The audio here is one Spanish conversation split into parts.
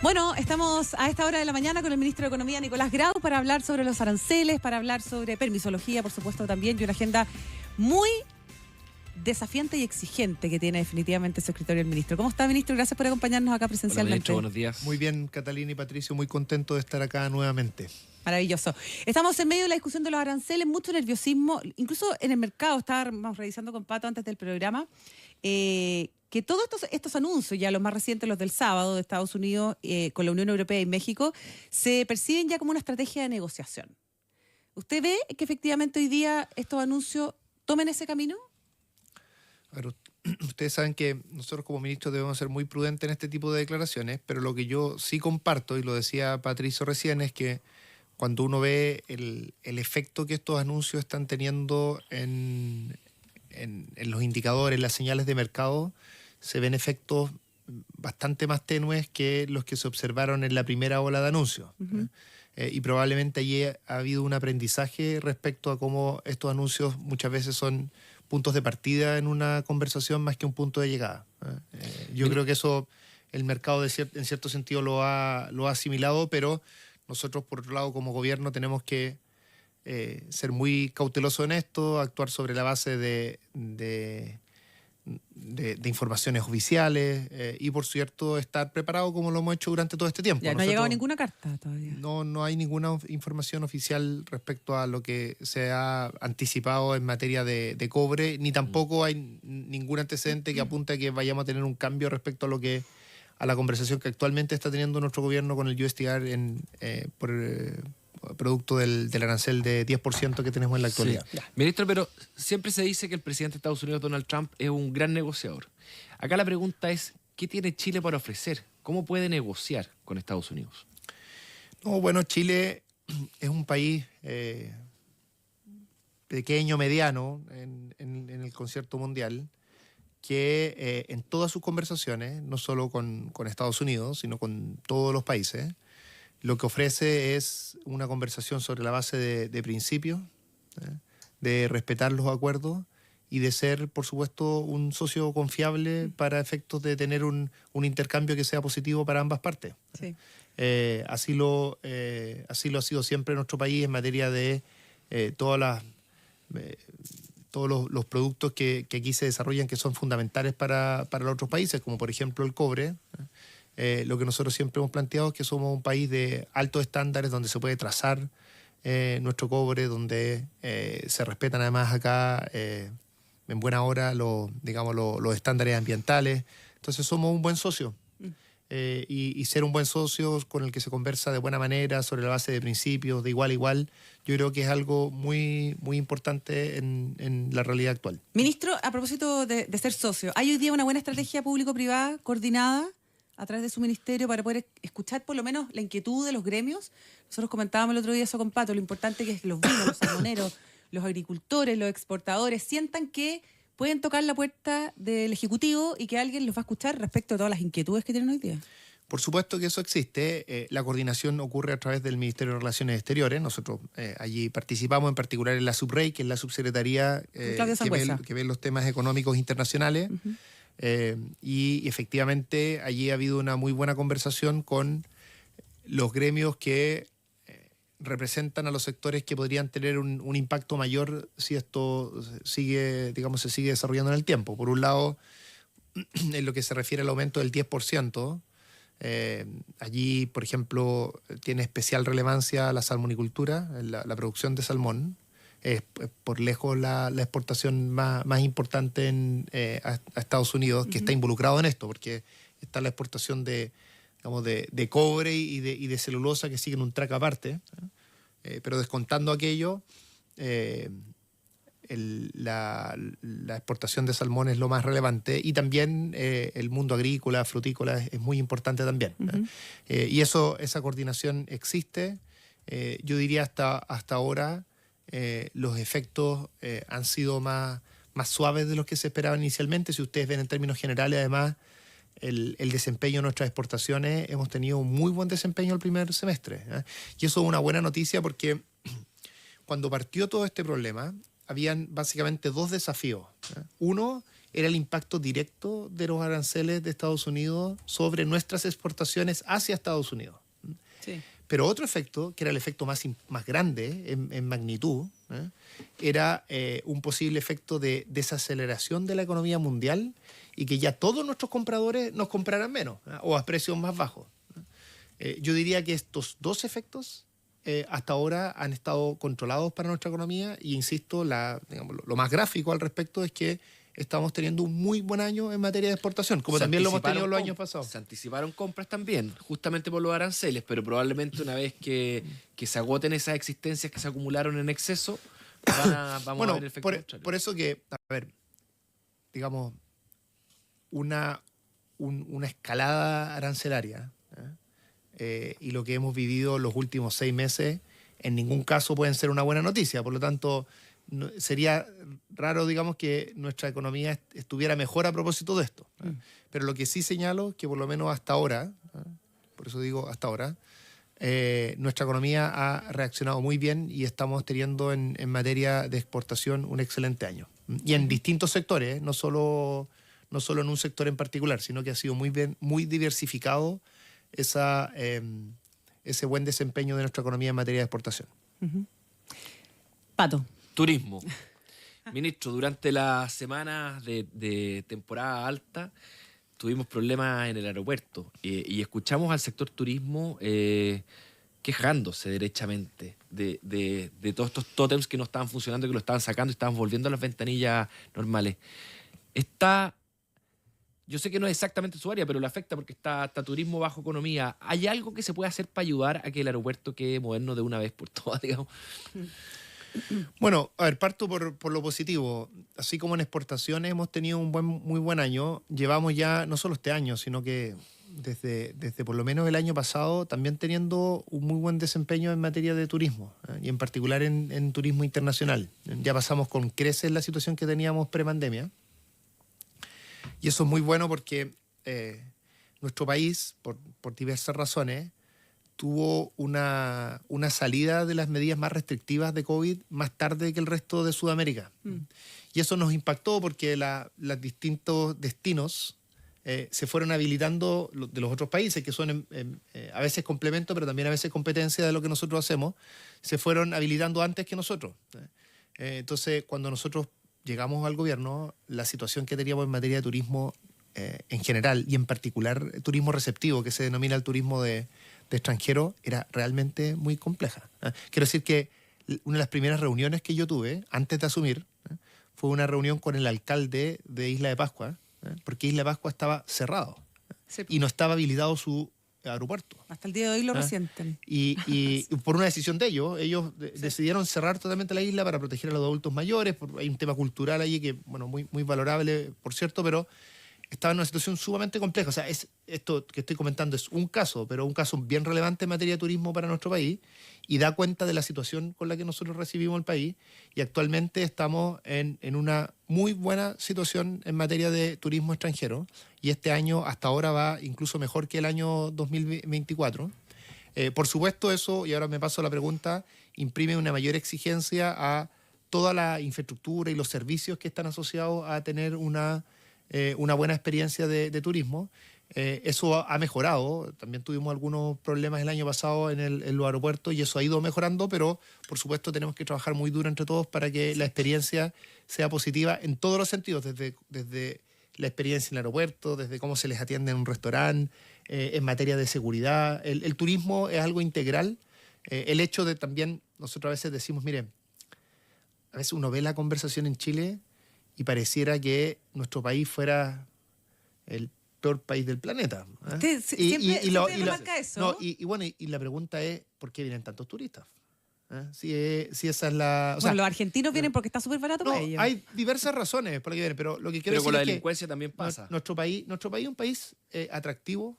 Bueno, estamos a esta hora de la mañana con el ministro de Economía, Nicolás Grau, para hablar sobre los aranceles, para hablar sobre permisología, por supuesto, también, y una agenda muy desafiante y exigente que tiene definitivamente su escritorio el ministro. ¿Cómo está, ministro? Gracias por acompañarnos acá presencialmente. Hola, ministro, buenos días. Muy bien, Catalina y Patricio, muy contento de estar acá nuevamente. Maravilloso. Estamos en medio de la discusión de los aranceles, mucho nerviosismo, incluso en el mercado. Estábamos revisando con Pato antes del programa, que todos estos anuncios, ya los más recientes, los del sábado de Estados Unidos con la Unión Europea y México, se perciben ya como una estrategia de negociación. ¿Usted ve que efectivamente hoy día estos anuncios tomen ese camino? Claro, ustedes saben que nosotros como ministros debemos ser muy prudentes en este tipo de declaraciones, pero lo que yo sí comparto, y lo decía Patricio recién, es que cuando uno ve el efecto que estos anuncios están teniendo en los indicadores, las señales de mercado, se ven efectos bastante más tenues que los que se observaron en la primera ola de anuncios. Uh-huh. Y probablemente allí ha habido un aprendizaje respecto a cómo estos anuncios muchas veces son puntos de partida en una conversación más que un punto de llegada. Yo creo que eso el mercado en cierto sentido lo ha asimilado, pero nosotros por otro lado como gobierno tenemos que ser muy cautelosos en esto, actuar sobre la base de informaciones oficiales y por cierto estar preparado como lo hemos hecho durante todo este tiempo. Ya, no ha llegado ninguna carta todavía. No hay ninguna información oficial respecto a lo que se ha anticipado en materia de cobre, ni tampoco hay ningún antecedente que apunte a que vayamos a tener un cambio respecto a la conversación que actualmente está teniendo nuestro gobierno con el USTR por producto del arancel de 10% que tenemos en la actualidad. Sí. Ministro, pero siempre se dice que el presidente de Estados Unidos, Donald Trump, es un gran negociador. Acá la pregunta es, ¿qué tiene Chile para ofrecer? ¿Cómo puede negociar con Estados Unidos? No, bueno, Chile es un país pequeño, mediano en el concierto mundial, que en todas sus conversaciones, no solo con Estados Unidos, sino con todos los países, lo que ofrece es una conversación sobre la base de principios, de respetar los acuerdos y de ser, por supuesto, un socio confiable para efectos de tener un intercambio que sea positivo para ambas partes. Sí. Así lo ha sido siempre en nuestro país en materia de todos los productos que aquí se desarrollan que son fundamentales para los otros países, como por ejemplo el cobre. Lo que nosotros siempre hemos planteado es que somos un país de altos estándares donde se puede trazar nuestro cobre, donde se respetan además acá en buena hora los estándares ambientales. Entonces somos un buen socio. Y ser un buen socio con el que se conversa de buena manera, sobre la base de principios, de igual a igual, yo creo que es algo muy, muy importante en la realidad actual. Ministro, a propósito de ser socio, ¿hay hoy día una buena estrategia público-privada coordinada a través de su ministerio para poder escuchar por lo menos la inquietud de los gremios? Nosotros comentábamos el otro día eso con Pato, lo importante que es que los vinos, los salmoneros, los agricultores, los exportadores sientan que pueden tocar la puerta del Ejecutivo y que alguien los va a escuchar respecto a todas las inquietudes que tienen hoy día. Por supuesto que eso existe. La coordinación ocurre a través del Ministerio de Relaciones Exteriores. Nosotros allí participamos, en particular en la SUBREI, que es la subsecretaría que ve los temas económicos internacionales. Uh-huh. Y efectivamente allí ha habido una muy buena conversación con los gremios que representan a los sectores que podrían tener un impacto mayor si esto se sigue desarrollando en el tiempo. Por un lado, en lo que se refiere al aumento del 10%, allí, por ejemplo, tiene especial relevancia la salmonicultura, la producción de salmón. Es por lejos la exportación más importante a Estados Unidos, que está involucrado en esto, porque está la exportación de cobre y de celulosa que siguen un track aparte. Pero descontando aquello, la exportación de salmón es lo más relevante, y también el mundo agrícola, frutícola es muy importante también. Uh-huh. Y esa coordinación existe. Yo diría hasta ahora los efectos han sido más suaves de los que se esperaban inicialmente. Si ustedes ven en términos generales, además, el desempeño de nuestras exportaciones, hemos tenido un muy buen desempeño el primer semestre. Y eso es una buena noticia porque cuando partió todo este problema, habían básicamente dos desafíos. Uno era el impacto directo de los aranceles de Estados Unidos sobre nuestras exportaciones hacia Estados Unidos. Sí. Pero otro efecto, que era el efecto más grande en magnitud, era un posible efecto de desaceleración de la economía mundial y que ya todos nuestros compradores nos compraran menos o a precios más bajos. Yo diría que estos dos efectos hasta ahora han estado controlados para nuestra economía y, insisto, digamos, lo más gráfico al respecto es que estamos teniendo un muy buen año en materia de exportación, como también lo hemos tenido los años pasados. Se anticiparon compras también, justamente por los aranceles, pero probablemente una vez que se agoten esas existencias que se acumularon en exceso, vamos a ver el efecto contrario. Por eso que, a ver, digamos, una escalada arancelaria y lo que hemos vivido los últimos 6 meses, en ningún caso pueden ser una buena noticia. Por lo tanto, sería raro, digamos, que nuestra economía estuviera mejor a propósito de esto. Pero lo que sí señalo es que por lo menos hasta ahora, por eso digo hasta ahora, nuestra economía ha reaccionado muy bien y estamos teniendo en materia de exportación un excelente año. Y en distintos sectores, no solo en un sector en particular, sino que ha sido muy diversificado ese buen desempeño de nuestra economía en materia de exportación. Pato. Turismo. Ministro, durante las semanas de temporada alta tuvimos problemas en el aeropuerto y escuchamos al sector turismo quejándose derechamente de todos estos tótems que no estaban funcionando, que lo estaban sacando y estaban volviendo a las ventanillas normales. Yo sé que no es exactamente su área, pero le afecta porque está turismo bajo economía. ¿Hay algo que se puede hacer para ayudar a que el aeropuerto quede moderno de una vez por todas, digamos? Bueno, a ver, parto por lo positivo. Así como en exportaciones hemos tenido un muy buen año, llevamos ya no solo este año, sino que desde por lo menos el año pasado también teniendo un muy buen desempeño en materia de turismo, y en particular en turismo internacional. Ya pasamos con creces la situación que teníamos pre-pandemia. Y eso es muy bueno porque nuestro país, por diversas razones, tuvo una salida de las medidas más restrictivas de COVID más tarde que el resto de Sudamérica. Y eso nos impactó porque los distintos destinos se fueron habilitando de los otros países, que son a veces complemento, pero también a veces competencia de lo que nosotros hacemos, se fueron habilitando antes que nosotros. Entonces, cuando nosotros llegamos al gobierno, la situación que teníamos en materia de turismo en general y en particular turismo receptivo, que se denomina el turismo de extranjero, era realmente muy compleja. Quiero decir que una de las primeras reuniones que yo tuve antes de asumir fue una reunión con el alcalde de Isla de Pascua, porque Isla de Pascua estaba cerrado y no estaba habilitado su aeropuerto. Hasta el día de hoy lo resienten. Y por una decisión de ellos decidieron cerrar totalmente la isla para proteger a los adultos mayores. Hay un tema cultural allí que, bueno, muy valorable, por cierto, pero estaba en una situación sumamente compleja. O sea, esto que estoy comentando es un caso, pero un caso bien relevante en materia de turismo para nuestro país y da cuenta de la situación con la que nosotros recibimos el país. Y actualmente estamos en una muy buena situación en materia de turismo extranjero y este año hasta ahora va incluso mejor que el año 2024. Por supuesto eso, y ahora me paso a la pregunta, imprime una mayor exigencia a toda la infraestructura y los servicios que están asociados a tener una buena experiencia de turismo. Eso ha mejorado. También tuvimos algunos problemas el año pasado en los aeropuertos y eso ha ido mejorando, pero por supuesto tenemos que trabajar muy duro entre todos para que la experiencia sea positiva en todos los sentidos, desde la experiencia en el aeropuerto, desde cómo se les atiende en un restaurante, en materia de seguridad. El turismo es algo integral. El hecho de también, nosotros a veces decimos, miren, a veces uno ve la conversación en Chile y pareciera que nuestro país fuera el peor país del planeta. Siempre remarca eso. No, bueno, la pregunta es, ¿por qué vienen tantos turistas? Si esa es la... Bueno, los argentinos vienen porque está súper barato para ellos. Hay diversas razones por las que vienen, pero lo que quiero decir con la es delincuencia también pasa. Nuestro país es un país atractivo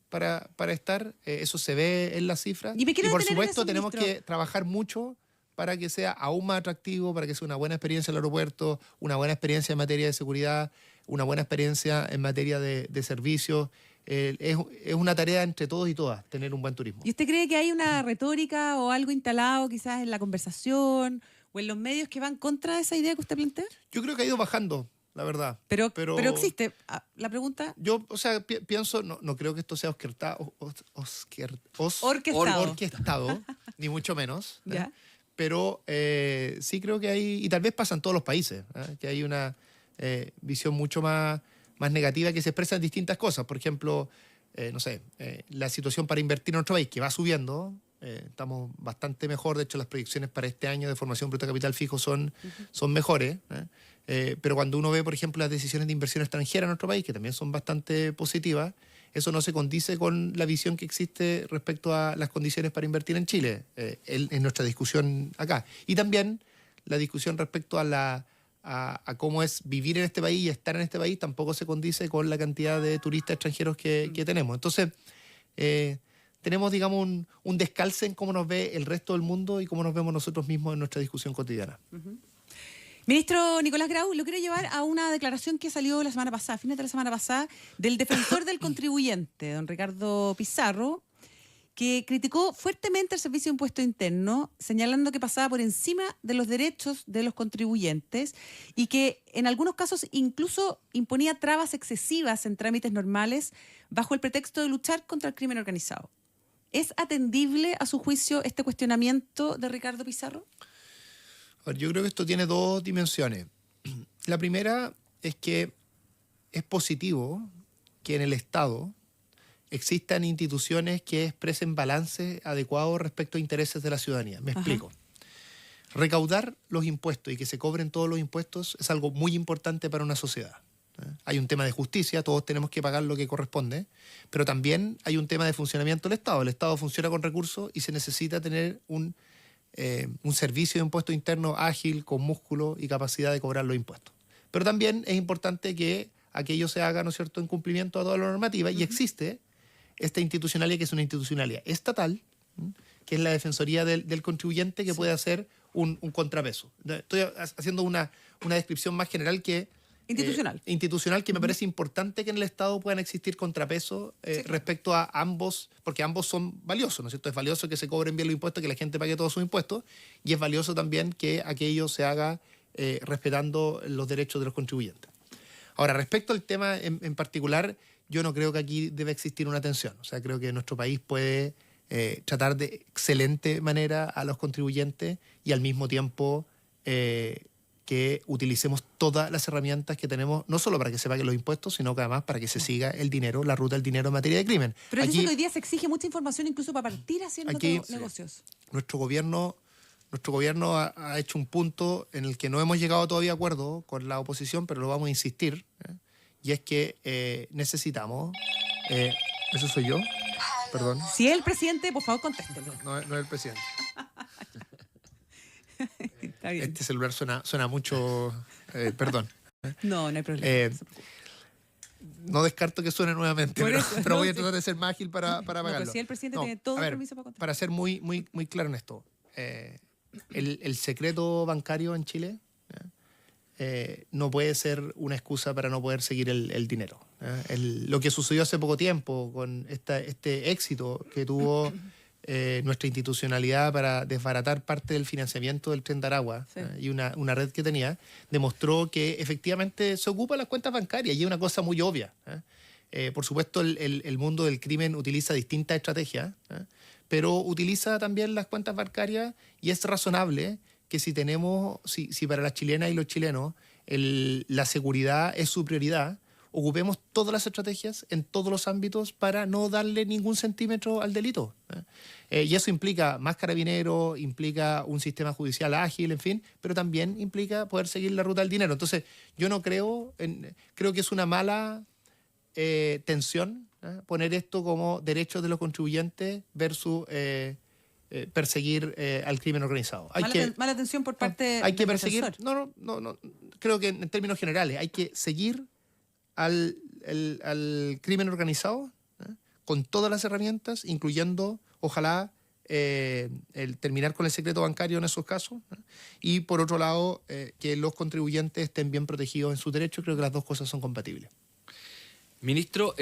para estar. Eso se ve en las cifras. Y por supuesto tenemos que trabajar mucho para que sea aún más atractivo, para que sea una buena experiencia en el aeropuerto, una buena experiencia en materia de seguridad, una buena experiencia en materia de servicios. Es una tarea entre todos y todas, tener un buen turismo. ¿Y usted cree que hay una retórica o algo instalado quizás en la conversación o en los medios que van contra esa idea que usted plantea? Yo creo que ha ido bajando la verdad. Pero existe. La pregunta... Yo, o sea, pienso, no creo que esto sea orquestado, ni mucho menos. ¿Ya? Pero sí creo que hay, y tal vez pasa en todos los países, que hay una visión mucho más negativa que se expresa en distintas cosas. Por ejemplo, no sé, la situación para invertir en nuestro país, que va subiendo. Estamos bastante mejor. De hecho, las proyecciones para este año de formación bruta de capital fijo son mejores. Pero cuando uno ve, por ejemplo, las decisiones de inversión extranjera en nuestro país, que también son bastante positivas, eso no se condice con la visión que existe respecto a las condiciones para invertir en Chile, en nuestra discusión acá. Y también la discusión respecto a cómo es vivir en este país y estar en este país tampoco se condice con la cantidad de turistas extranjeros que tenemos. Entonces, tenemos, digamos, un descalce en cómo nos ve el resto del mundo y cómo nos vemos nosotros mismos en nuestra discusión cotidiana. Ministro Nicolás Grau, lo quiero llevar a una declaración que salió la semana pasada, fines de la semana pasada, del defensor del contribuyente, don Ricardo Pizarro, que criticó fuertemente el Servicio de Impuesto Interno, señalando que pasaba por encima de los derechos de los contribuyentes y que en algunos casos incluso imponía trabas excesivas en trámites normales bajo el pretexto de luchar contra el crimen organizado. ¿Es atendible, a su juicio, este cuestionamiento de Ricardo Pizarro? Yo creo que esto tiene dos dimensiones. La primera es que es positivo que en el Estado existan instituciones que expresen balance adecuado respecto a intereses de la ciudadanía. Me explico. Recaudar los impuestos y que se cobren todos los impuestos es algo muy importante para una sociedad. Hay un tema de justicia, todos tenemos que pagar lo que corresponde, pero también hay un tema de funcionamiento del Estado. El Estado funciona con recursos y se necesita tener un servicio de impuesto interno ágil, con músculo y capacidad de cobrar los impuestos. Pero también es importante que aquello se haga, ¿no es cierto?, en cumplimiento a toda la normativa, y existe esta institucionalidad que es una institucionalidad estatal, que es la Defensoría del Contribuyente, que puede hacer un contrapeso. Estoy haciendo una descripción más general que... institucional, que me parece importante que en el Estado puedan existir contrapesos respecto a ambos, porque ambos son valiosos, ¿no es cierto? Es valioso que se cobren bien los impuestos, que la gente pague todos sus impuestos, y es valioso también que aquello se haga respetando los derechos de los contribuyentes. Ahora, respecto al tema en particular, yo no creo que aquí debe existir una tensión. O sea, creo que nuestro país puede tratar de excelente manera a los contribuyentes y al mismo tiempo... que utilicemos todas las herramientas que tenemos, no solo para que se paguen los impuestos, sino que además para que se siga el dinero, la ruta del dinero en materia de crimen. Pero aquí, que hoy día se exige mucha información incluso para partir haciendo negocios. Nuestro gobierno ha hecho un punto en el que no hemos llegado todavía a acuerdo con la oposición, pero lo vamos a insistir, y es que necesitamos... ¿Eso soy yo? Perdón. Si es el presidente, por favor, contéstelo. No es el presidente. Está bien. Este celular suena mucho... perdón. No hay problema. No descarto que suene nuevamente, pero voy a tratar de ser más ágil para apagarlo. Pero si el presidente tiene todo el permiso para contestar. Para ser muy claro en esto, el secreto bancario en Chile no puede ser una excusa para no poder seguir el dinero. Lo que sucedió hace poco tiempo con este éxito que tuvo... nuestra institucionalidad para desbaratar parte del financiamiento del Tren de Aragua y una red que tenía, demostró que efectivamente se ocupa las cuentas bancarias, y es una cosa muy obvia. Por supuesto, el mundo del crimen utiliza distintas estrategias, pero utiliza también las cuentas bancarias, y es razonable que si para las chilenas y los chilenos la seguridad es su prioridad, ocupemos todas las estrategias en todos los ámbitos para no darle ningún centímetro al delito. Y eso implica más carabineros, implica un sistema judicial ágil, en fin, pero también implica poder seguir la ruta del dinero. Entonces, yo no creo que es una mala tensión poner esto como derechos de los contribuyentes versus perseguir al crimen organizado. Mala tensión por parte hay que perseguir. No, creo que en términos generales hay que seguir al crimen organizado con todas las herramientas, incluyendo, ojalá, el terminar con el secreto bancario en esos casos, y por otro lado, que los contribuyentes estén bien protegidos en sus derechos. Creo que las dos cosas son compatibles. Ministro,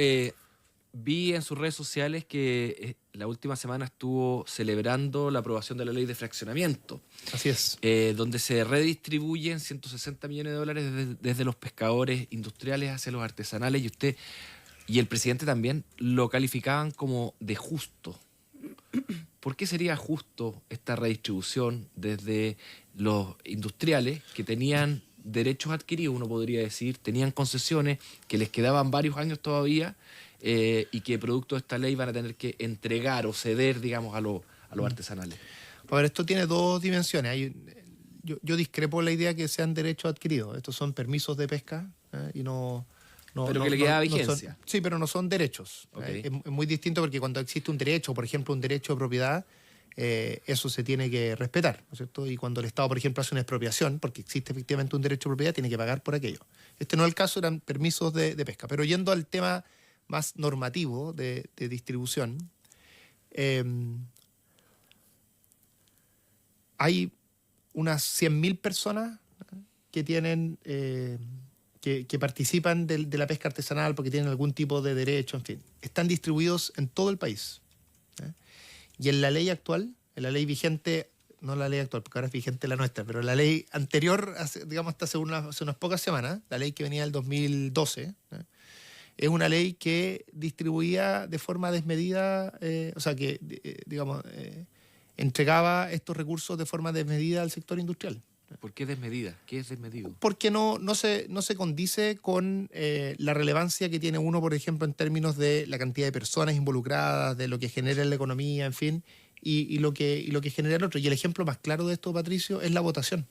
vi en sus redes sociales que la última semana estuvo celebrando la aprobación de la ley de fraccionamiento. Así es. Donde se redistribuyen 160 millones de dólares desde los pescadores industriales hacia los artesanales, y usted y el presidente también lo calificaban como de justo. ¿Por qué sería justo esta redistribución desde los industriales que tenían derechos adquiridos, uno podría decir, tenían concesiones que les quedaban varios años todavía, y que producto de esta ley van a tener que entregar o ceder, digamos, a los artesanales? A ver, esto tiene dos dimensiones. Yo discrepo la idea que sean derechos adquiridos. Estos son permisos de pesca, y no... Pero que le queda vigencia. Sí, pero no son derechos. Okay. Es muy distinto, porque cuando existe un derecho, por ejemplo, un derecho de propiedad, eso se tiene que respetar, ¿no es cierto? Y cuando el Estado, por ejemplo, hace una expropiación, porque existe efectivamente un derecho de propiedad, tiene que pagar por aquello. Este no es el caso, eran permisos de pesca. Pero yendo al tema más normativo de distribución, hay unas 100.000 personas que tienen... Que participan de la pesca artesanal porque tienen algún tipo de derecho, en fin. Están distribuidos en todo el país. Y en la ley actual, en la ley vigente, no la ley actual, porque ahora es vigente la nuestra, pero la ley anterior, digamos hasta hace unas pocas semanas, la ley que venía del 2012, es una ley que distribuía de forma desmedida, o sea, que, digamos, entregaba estos recursos de forma desmedida al sector industrial. ¿Por qué desmedida? ¿Qué es desmedido? Porque no se condice con la relevancia que tiene uno, por ejemplo, en términos de la cantidad de personas involucradas, de lo que genera en la economía, en fin, y lo que genera el otro. Y el ejemplo más claro de esto, Patricio, es la votación.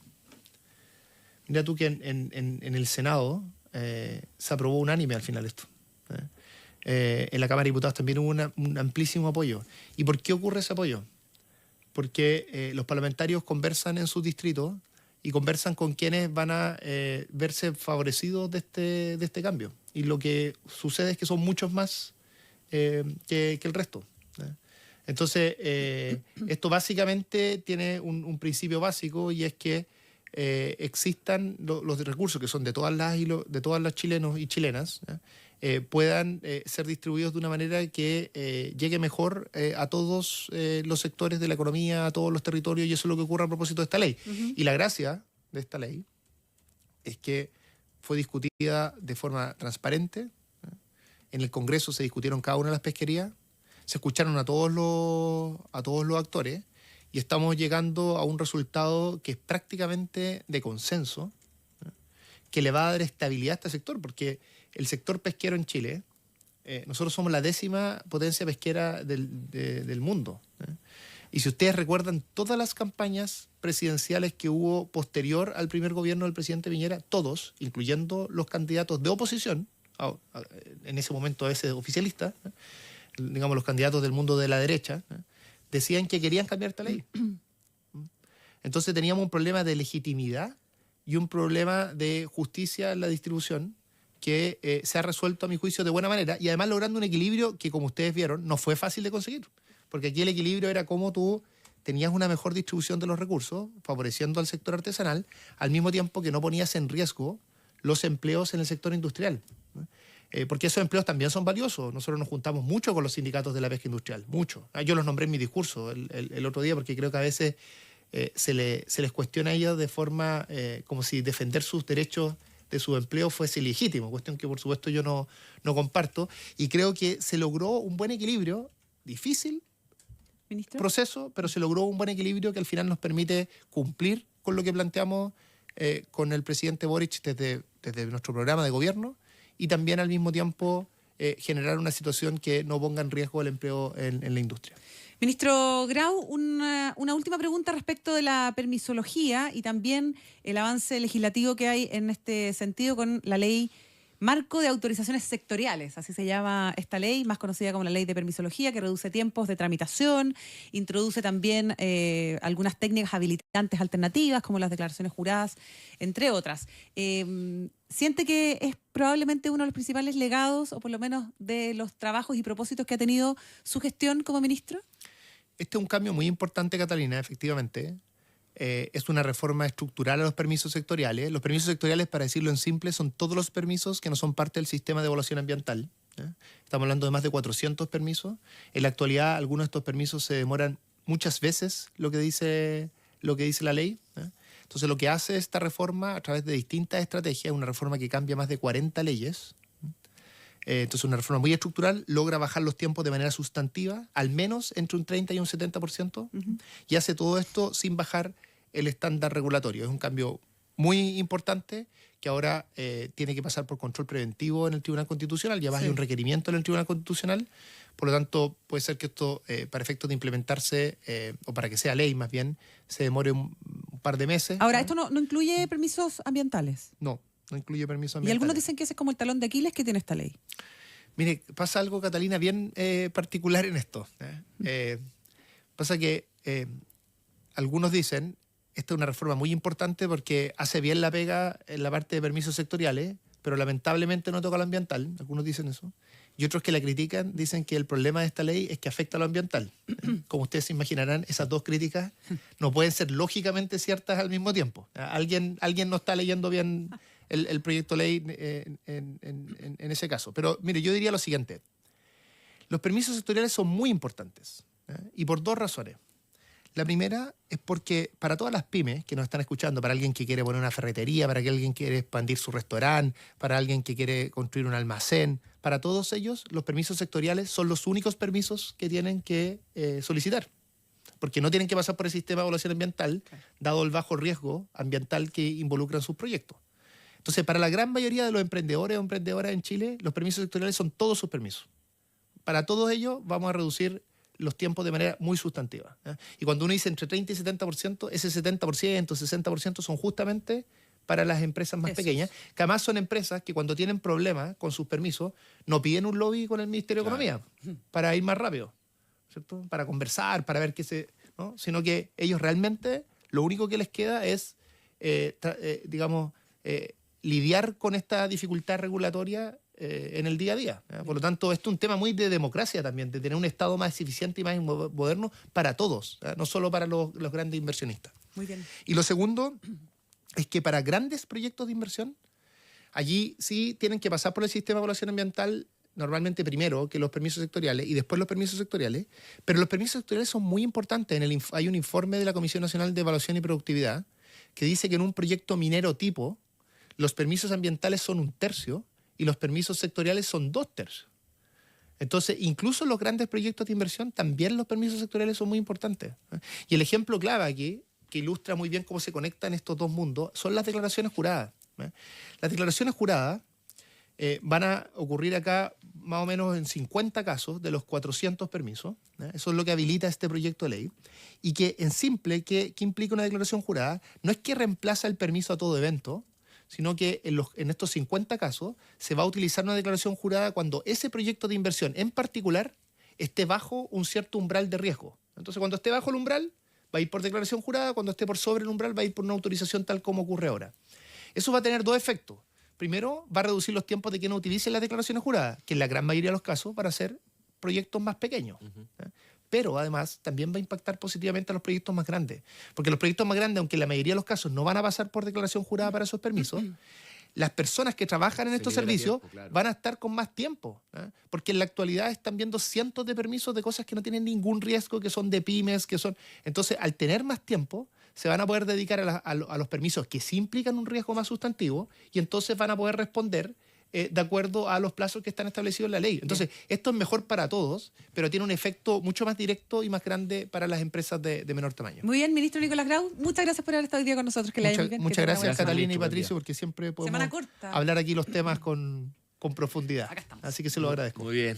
Mira tú que en el Senado se aprobó unánime al final esto. En la Cámara de Diputados también hubo un amplísimo apoyo. ¿Y por qué ocurre ese apoyo? Porque los parlamentarios conversan en sus distritos y conversan con quienes van a verse favorecidos de este cambio. Y lo que sucede es que son muchos más que el resto. Entonces, esto básicamente tiene un principio básico, y es que existan los recursos que son de todas las chilenos y chilenas, puedan ser distribuidos de una manera que llegue mejor a todos los sectores de la economía, a todos los territorios, y eso es lo que ocurre a propósito de esta ley. Uh-huh. Y la gracia de esta ley es que fue discutida de forma transparente. En el Congreso se discutieron cada una de las pesquerías, se escucharon a todos los actores, y estamos llegando a un resultado que es prácticamente de consenso, que le va a dar estabilidad a este sector, porque el sector pesquero en Chile, nosotros somos la 10ª potencia pesquera del mundo. Y si ustedes recuerdan todas las campañas presidenciales que hubo posterior al primer gobierno del presidente Piñera, todos, incluyendo los candidatos de oposición, en ese momento a veces oficialistas, digamos los candidatos del mundo de la derecha, decían que querían cambiar esta ley. Entonces teníamos un problema de legitimidad y un problema de justicia en la distribución que se ha resuelto, a mi juicio, de buena manera, y además logrando un equilibrio que, como ustedes vieron, no fue fácil de conseguir. Porque aquí el equilibrio era cómo tú tenías una mejor distribución de los recursos, favoreciendo al sector artesanal, al mismo tiempo que no ponías en riesgo los empleos en el sector industrial. Porque esos empleos también son valiosos. Nosotros nos juntamos mucho con los sindicatos de la pesca industrial, mucho. Yo los nombré en mi discurso el otro día, porque creo que a veces se les cuestiona a ellos de forma como si defender sus derechos de su empleo fuese ilegítimo, cuestión que por supuesto yo no comparto, y creo que se logró un buen equilibrio, difícil, ¿Ministro? Proceso, pero se logró un buen equilibrio que al final nos permite cumplir con lo que planteamos con el presidente Boric desde nuestro programa de gobierno, y también al mismo tiempo generar una situación que no ponga en riesgo el empleo en la industria. Ministro Grau, una última pregunta respecto de la permisología y también el avance legislativo que hay en este sentido con la ley Marco de Autorizaciones Sectoriales, así se llama esta ley, más conocida como la ley de permisología, que reduce tiempos de tramitación, introduce también algunas técnicas habilitantes alternativas, como las declaraciones juradas, entre otras. ¿Siente que es probablemente uno de los principales legados, o por lo menos de los trabajos y propósitos que ha tenido su gestión como ministro? Este es un cambio muy importante, Catalina, efectivamente. Es una reforma estructural a los permisos sectoriales. Los permisos sectoriales, para decirlo en simple, son todos los permisos que no son parte del sistema de evaluación ambiental. Estamos hablando de más de 400 permisos. En la actualidad, algunos de estos permisos se demoran muchas veces lo que dice la ley. Entonces, lo que hace esta reforma a través de distintas estrategias, una reforma que cambia más de 40 leyes. Entonces, una reforma muy estructural, logra bajar los tiempos de manera sustantiva, al menos entre un 30 y un 70%, y hace todo esto sin bajar el estándar regulatorio. Es un cambio muy importante que ahora tiene que pasar por control preventivo en el Tribunal Constitucional. Ya hay un requerimiento en el Tribunal Constitucional. Por lo tanto, puede ser que esto, para efectos de implementarse, o para que sea ley más bien, se demore un par de meses. Ahora, ¿esto no incluye permisos ambientales? No incluye permisos ambientales. Y algunos dicen que ese es como el talón de Aquiles que tiene esta ley. Mire, pasa algo, Catalina, bien particular en esto. Pasa que algunos dicen, esta es una reforma muy importante porque hace bien la pega en la parte de permisos sectoriales, pero lamentablemente no toca lo ambiental. Algunos dicen eso. Y otros que la critican dicen que el problema de esta ley es que afecta a lo ambiental. Como ustedes se imaginarán, esas dos críticas no pueden ser lógicamente ciertas al mismo tiempo. Alguien no está leyendo bien el proyecto de ley en ese caso. Pero mire, yo diría lo siguiente. Los permisos sectoriales son muy importantes, y por dos razones. La primera es porque para todas las pymes que nos están escuchando, para alguien que quiere poner una ferretería, para que alguien quiere expandir su restaurante, para alguien que quiere construir un almacén, para todos ellos los permisos sectoriales son los únicos permisos que tienen que solicitar. Porque no tienen que pasar por el sistema de evaluación ambiental, dado el bajo riesgo ambiental que involucran sus proyectos. Entonces, para la gran mayoría de los emprendedores o emprendedoras en Chile, los permisos sectoriales son todos sus permisos. Para todos ellos vamos a reducir los tiempos de manera muy sustantiva. Y cuando uno dice entre 30 y 70%, ese 70%, 60% son justamente para las empresas más pequeñas, que además son empresas que cuando tienen problemas con sus permisos, no piden un lobby con el Ministerio de Economía para ir más rápido, ¿cierto? Para conversar, para ver qué se... ¿no? Sino que ellos realmente lo único que les queda es, lidiar con esta dificultad regulatoria en el día a día. Por lo tanto, esto es un tema muy de democracia también, de tener un Estado más eficiente y más moderno para todos, no solo para los grandes inversionistas. Muy bien. Y lo segundo es que para grandes proyectos de inversión, allí sí tienen que pasar por el sistema de evaluación ambiental, normalmente primero que los permisos sectoriales y después los permisos sectoriales, pero los permisos sectoriales son muy importantes. Hay un informe de la Comisión Nacional de Evaluación y Productividad que dice que en un proyecto minero tipo, los permisos ambientales son 1/3 y los permisos sectoriales son 2/3. Entonces, incluso en los grandes proyectos de inversión, también los permisos sectoriales son muy importantes. Y el ejemplo clave aquí, que ilustra muy bien cómo se conectan estos dos mundos, son las declaraciones juradas. Las declaraciones juradas van a ocurrir acá más o menos en 50 casos de los 400 permisos. Eso es lo que habilita este proyecto de ley. Y que en simple, ¿qué implica una declaración jurada? No es que reemplaza el permiso a todo evento, sino que en estos 50 casos se va a utilizar una declaración jurada cuando ese proyecto de inversión en particular esté bajo un cierto umbral de riesgo. Entonces, cuando esté bajo el umbral, va a ir por declaración jurada, cuando esté por sobre el umbral, va a ir por una autorización tal como ocurre ahora. Eso va a tener dos efectos. Primero, va a reducir los tiempos de que no utilicen las declaraciones juradas, que en la gran mayoría de los casos van a ser proyectos más pequeños. Pero además también va a impactar positivamente a los proyectos más grandes. Porque los proyectos más grandes, aunque en la mayoría de los casos no van a pasar por declaración jurada para esos permisos, las personas que trabajan en estos servicios van a estar con más tiempo. Porque en la actualidad están viendo cientos de permisos de cosas que no tienen ningún riesgo, que son de pymes, que son... Entonces, al tener más tiempo, se van a poder dedicar a los permisos que sí implican un riesgo más sustantivo y entonces van a poder responder de acuerdo a los plazos que están establecidos en la ley. Entonces, esto es mejor para todos, pero tiene un efecto mucho más directo y más grande para las empresas de menor tamaño. Muy bien, ministro Nicolás Grau, muchas gracias por haber estado hoy día con nosotros. Que muchas gracias, Catalina y Patricio, porque siempre podemos hablar aquí los temas con profundidad. Así que se lo agradezco. Muy bien.